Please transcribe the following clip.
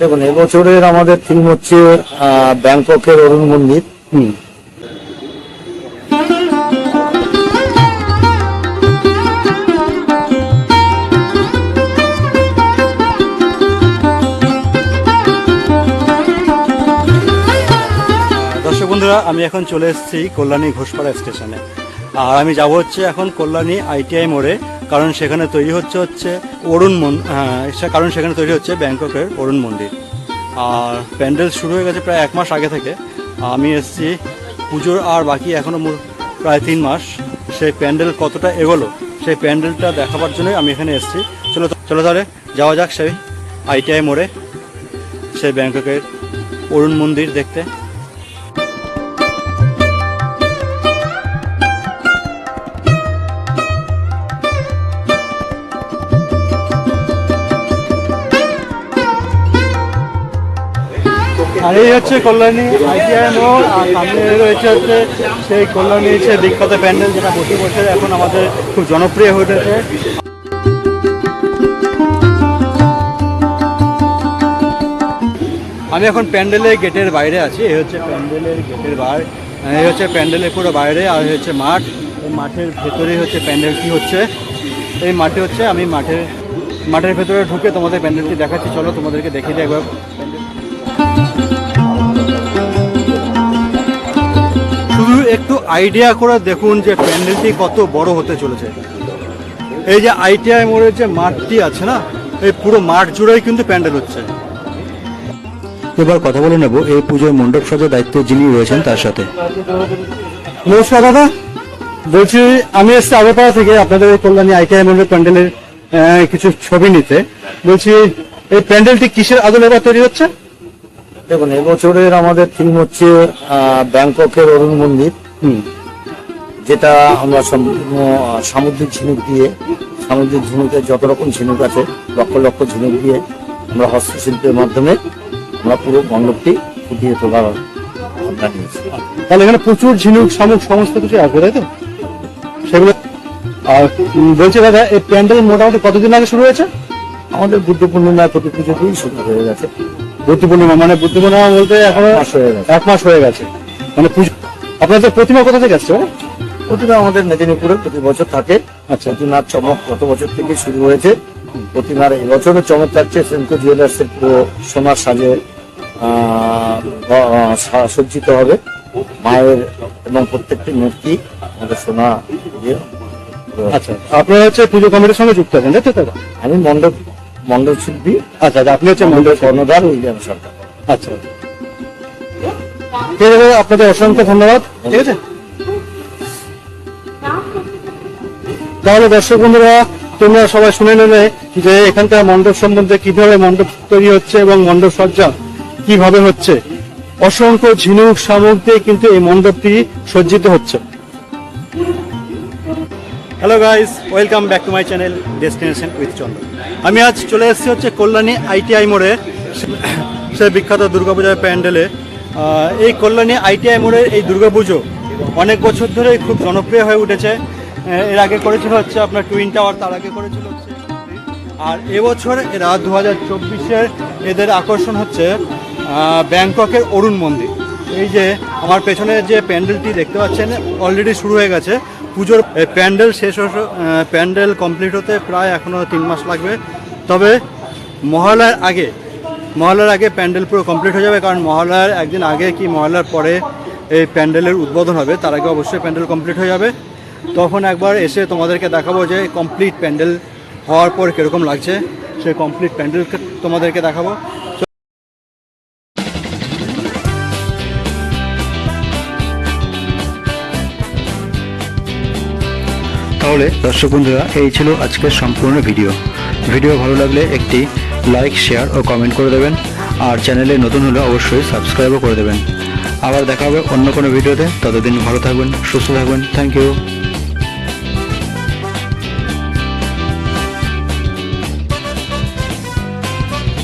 দেখুন, এবছরের আমাদের থিম হচ্ছে ব্যাংককের অরুণ মন্দির। দর্শক বন্ধুরা, আমি এখন চলে এসেছি কল্যাণী ঘোষপাড়া স্টেশনে। আর আমি যাব হচ্ছে এখন কল্যাণী ITI মোড়ে, কারণ সেখানে তৈরি হচ্ছে কারণ সেখানে তৈরি হচ্ছে ব্যাংককের অরুণ মন্দির। আর প্যান্ডেল শুরু হয়ে গেছে প্রায় 1 মাস আগে থেকে। আমি এসেছি পুজোর আর বাকি এখনও প্রায় 3 মাস। সেই প্যান্ডেল কতটা এগোলো সেই প্যান্ডেলটা দেখাবার জন্যই আমি এখানে এসেছি। চলো তাহলে যাওয়া যাক সেই ITI মোড়ে, সেই ব্যাংককের অরুণ মন্দির দেখতে। আর এই হচ্ছে কল্যাণী ITI মোড়, আর সামনে রয়েছে হচ্ছে সেই কল্যাণী সেই বিখ্যাত প্যান্ডেল, যেটা প্রতি বছর এখন আমাদের খুব জনপ্রিয় হয়ে উঠেছে। আমি এখন প্যান্ডেলের গেটের বাইরে আছি। এই হচ্ছে প্যান্ডেলের গেটের বাইরে, এই হচ্ছে প্যান্ডেলের পুরো বাইরে, আর হচ্ছে মাঠ। এই মাঠের ভেতরেই হচ্ছে প্যান্ডেলটি হচ্ছে। এই মাঠে হচ্ছে আমি মাঠের ভেতরে ঢুকে তোমাদের প্যান্ডেলটি দেখাচ্ছি। চলো তোমাদেরকে দেখিয়ে দিই একবার। শুধু একটু আইডিয়া করে দেখুন যে প্যান্ডেলটি কত বড় হতে চলেছে। এই যে ITI মোড়ের যে মাঠটি আছে না, এই পুরো মাঠ জুড়েই কিন্তু প্যান্ডেল হচ্ছে। এবার কথা বলে নেব এই পুজোর মণ্ডপ সাজার দায়িত্বে যিনি রয়েছেন তার সাথে। নমস্কার দাদা, বলছি আমি এসছি আগরপাড়া থেকে আপনাদের এই কল্যাণী ITI মোড়ের প্যান্ডেলের কিছু ছবি নিতে। বলছি এই প্যান্ডেলটি কিসের আদলে এবার তৈরি হচ্ছে? দেখুন, এবছরের আমাদের থিম হচ্ছে ব্যাংককের অরুণ মন্দির, যেটা আমরা সামুদ্রিক ঝিনুক দিয়ে, সামুদ্রিক ঝিনুকের যত রকম ঝিনুক আছে লক্ষ লক্ষ ঝিনুক দিয়ে আমরা হস্তশিল্পের মাধ্যমে আমরা পুরো মণ্ডপটি ফুটিয়ে তোলার ভাবনা নিয়েছি। তাহলে এখানে প্রচুর ঝিনুক শামুক সমস্ত কিছু আছে, তাই তো? সেগুলো। আর বলছি দাদা, এই প্যান্ডেল মোটামুটি কতদিন আগে শুরু হয়েছে? আমাদের বুদ্ধ পূর্ণিমায় প্রতি পুজোতেই শুরু হয়ে গেছে। বুদ্ধ পূর্ণিমা মানে বুদ্ধ পূর্ণিমা বলতে এখন 1 মাস হয়ে গেছে। মানে আপনাদের প্রতিমা কোথা থেকে আসছে? প্রতিমা আমাদের মেদিনীপুরে প্রতি বছর থাকে। আচ্ছা, প্রতিমার চমক গত বছর থেকে শুরু হয়েছে। প্রতিমার এবছরের চমক থাকছে সেন্ট্রো জুয়েলার্সের পুরো সোনার সাজে সজ্জিত হবে মায়ের, এবং প্রত্যেকটি মূর্তি আমাদের সোনা দিয়ে। আচ্ছা, আপনারা হচ্ছে পুজো কমিটির সঙ্গে যুক্ত আছেন, তাই তো? আমি মণ্ডপ শিল্পী। আচ্ছা, আপনি হচ্ছে মণ্ডপ কর্ণধার উইলিয়াম সরকার। আচ্ছা, ঠিক আছে, আপনাদের অসংখ্য ধন্যবাদ। ঠিক আছে, তাহলে দর্শক বন্ধুরা, তোমরা সবাই শুনে নেবে যে এখানকার মণ্ডপ সম্বন্ধে, কিভাবে মণ্ডপ তৈরি হচ্ছে এবং মণ্ডপ সজ্জা কিভাবে হচ্ছে। অসংখ্য ঝিনুক শামুক দিয়ে কিন্তু এই মণ্ডপটি সজ্জিত হচ্ছে। Hello guys, welcome back to my channel destination with Chandan. আমি আজ চলে এসেছি হচ্ছে কল্যাণী ITI মোড়ে, সে বিখ্যাত দুর্গাপূজার প্যান্ডেলে। এই কল্যাণী ITI মোড়ের এই দুর্গাপুজো অনেক বছর ধরে খুব জনপ্রিয় হয়ে উঠেছে। এর আগে করেছিল হচ্ছে আপনার টুইন টাওয়ার, তার আগে করেছিল হচ্ছে। আর এবছর এরা 2024-এর এদের আকর্ষণ হচ্ছে ব্যাংককের অরুণ মন্দির। এই যে আমার পেছনে যে প্যান্ডেলটি দেখতে পাচ্ছেন, অলরেডি শুরু হয়ে গেছে পুজোর প্যান্ডেল। প্যান্ডেল কমপ্লিট হতে প্রায় এখনও 3 মাস লাগবে। তবে মহালয়ার আগে প্যান্ডেল পুরো কমপ্লিট হয়ে যাবে, কারণ মহালয়ার একদিন আগে কি মহালয়ার পরে এই প্যান্ডেলের উদ্বোধন হবে। তার আগে অবশ্যই প্যান্ডেল কমপ্লিট হয়ে যাবে। তখন একবার এসে তোমাদেরকে দেখাবো যে কমপ্লিট প্যান্ডেল হওয়ার পর কীরকম লাগছে, সেই কমপ্লিট প্যান্ডেল তোমাদেরকে দেখাবো। তাহলে দর্শক বন্ধুরা, এই ছিল আজকের সম্পূর্ণ ভিডিও। ভালো লাগলে একটি লাইক, শেয়ার ও কমেন্ট করে দেবেন। আর চ্যানেলে নতুন হলে অবশ্যই সাবস্ক্রাইবও করে দেবেন। আবার দেখা হবে অন্য কোনো ভিডিওতে। ততদিন ভালো থাকবেন, সুস্থ থাকবেন। Thank you.